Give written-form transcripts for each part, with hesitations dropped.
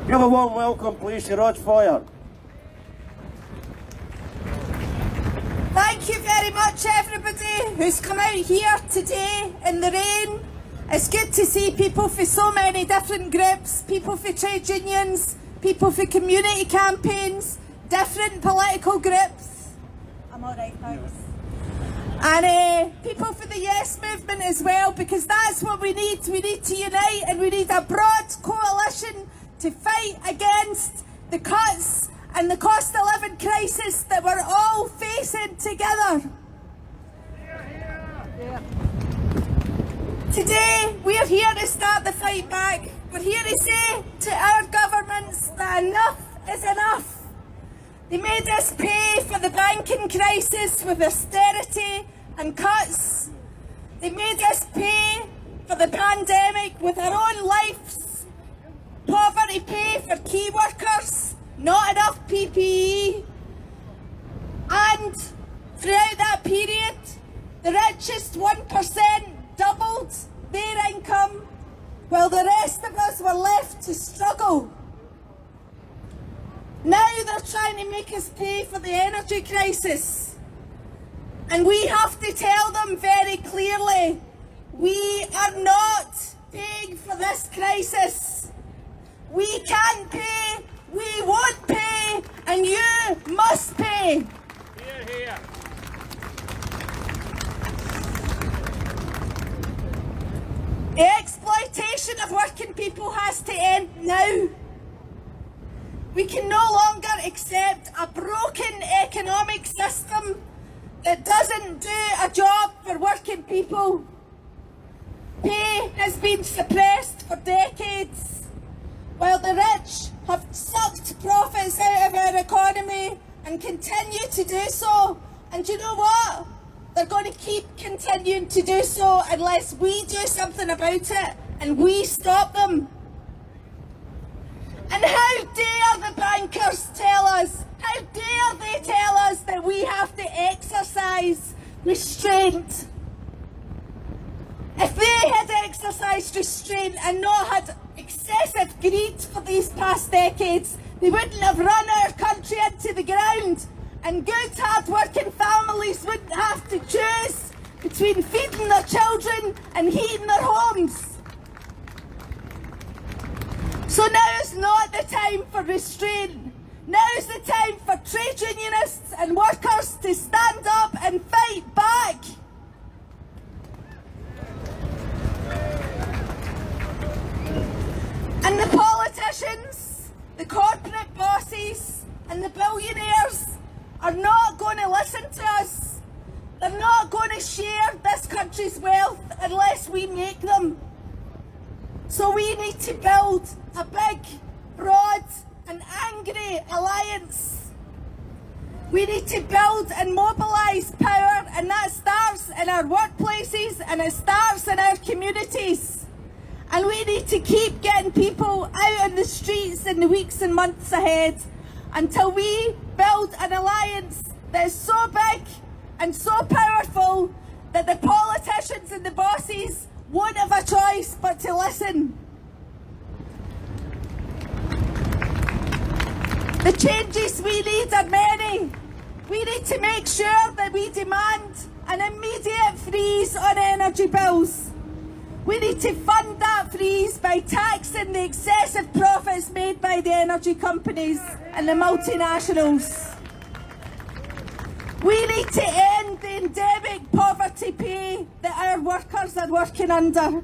Give a warm welcome, please, to Roz Foyer. Thank you very much, everybody who's come out here today in the rain. It's good to see people for so many different groups, people for trade unions, people for community campaigns, different political groups. I'm all right, thanks. And people for the Yes movement as well, because that's what we need. We need to unite, and we need a broad coalition to fight against the cuts and the cost of living crisis that we're all facing together. Yeah. Today, we're here to start the fight back. We're here to say to our governments that enough is enough. They made us pay for the banking crisis with austerity and cuts. They made us pay for the pandemic with our own lives. Poverty pay for key workers, not enough PPE. And throughout that period, the richest 1% doubled their income, while the rest of us were left to struggle. Now they're trying to make us pay for the energy crisis. And we have to tell them very clearly, we are not paying for this crisis. We can't pay, we won't pay, and you must pay. Hear, hear. The exploitation of working people has to end now. We can no longer accept a broken economic system that doesn't do a job for working people. Pay has been suppressed for decades, while the rich have sucked profits out of our economy and continue to do so. And you know what? They're going to keep continuing to do so unless we do something about it and we stop them. And how dare the bankers tell us, how dare they tell us that we have to exercise restraint? If they had exercised restraint and not had excessive greed for these past decades, they wouldn't have run our country into the ground, and good, hard-working families wouldn't have to choose between feeding their children and heating their homes. So now is not the time for restraint. Now is the time for trade unionists and workers to stand up and fight back. And the politicians, the corporate bosses and the billionaires are not going to listen to us. They're not going to share this country's wealth unless we make them. So we need to build a big, broad and angry alliance. We need to build and mobilise power, and that starts in our workplaces and it starts in our communities. And we need to keep getting people out on the streets in the weeks and months ahead until we build an alliance that is so big and so powerful that the politicians and the bosses won't have a choice but to listen. The changes we need are many. We need to make sure that we demand an immediate freeze on energy bills. We need to fund that freeze by taxing the excessive profits made by the energy companies and the multinationals. We need to end the endemic poverty pay that our workers are working under.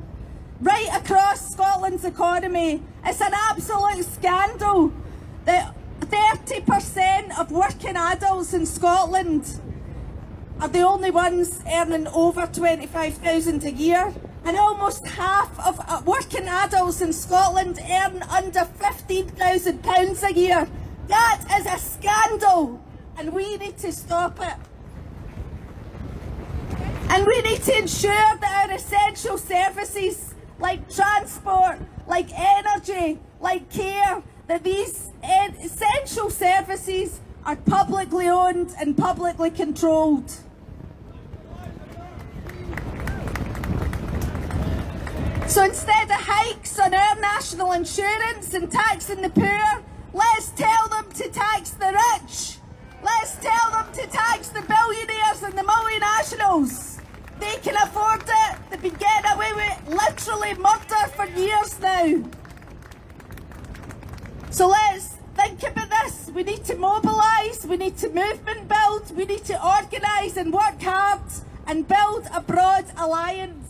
Right across Scotland's economy, it's an absolute scandal that 30% of working adults in Scotland are the only ones earning over 25,000 a year. And almost half of working adults in Scotland earn under £15,000 a year. That is a scandal, and we need to stop it. And we need to ensure that our essential services, like transport, like energy, like care, that these essential services are publicly owned and publicly controlled. So instead of hikes on our national insurance and taxing the poor, let's tell them to tax the rich. Let's tell them to tax the billionaires and the multinationals. They can afford it. They've been getting away with literally murder for years now. So let's think about this. We need to mobilise, we need to movement build, we need to organise and work hard and build a broad alliance.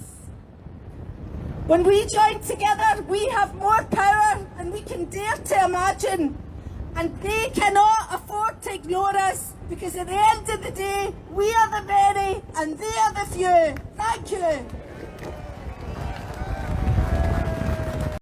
When we join together, we have more power than we can dare to imagine. And they cannot afford to ignore us, because at the end of the day, we are the many and they are the few. Thank you.